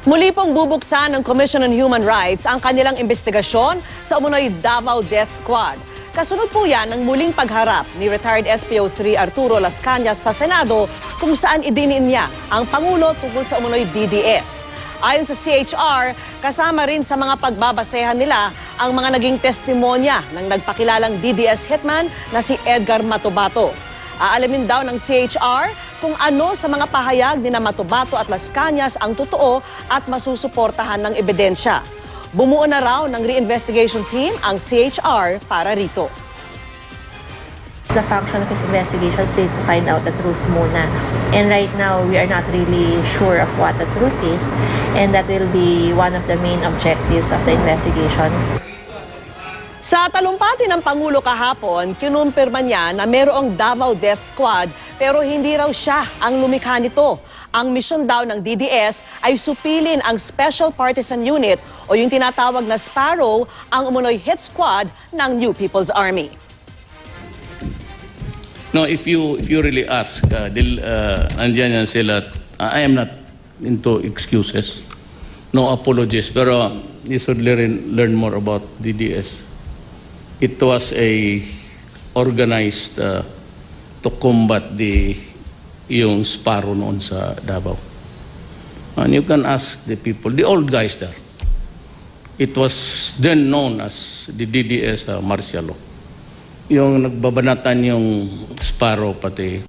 Muli pong bubuksan ng Commission on Human Rights ang kanilang investigasyon sa umunoy Davao Death Squad. Kasunod po yan ng muling pagharap ni retired SPO3 Arturo Las Cañas sa Senado kung saan idinin niya ang Pangulo tungkol sa umunoy DDS. Ayon sa CHR, kasama rin sa mga pagbabasehan nila ang mga naging testimonya ng nagpakilalang DDS hitman na si Edgar Matubato. Aalamin daw ng CHR kung ano sa mga pahayag ni na Matubato at Las Cañas ang totoo at masusuportahan ng ebidensya. Bumuo na raw ng reinvestigation team ang CHR para rito. The function of his investigation is to find out the truth muna. And right now, we are not really sure of what the truth is. And that will be one of the main objectives of the investigation. Sa talumpati ng Pangulo kahapon, kinumpirma niya na mayroong Davao Death Squad pero hindi raw siya ang lumikha nito. Ang misyon daw ng DDS ay supilin ang Special Partisan Unit o yung tinatawag na Sparrow, ang umunoy hit squad ng New People's Army. No, if you really ask, andyan yan sila. I am not into excuses, no apologies, pero you should learn more about DDS. It was organized to combat yung Sparrow noon sa Davao. And you can ask the people, the old guys there. It was then known as the DDS martial law. Yung nagbabanatan yung Sparrow pati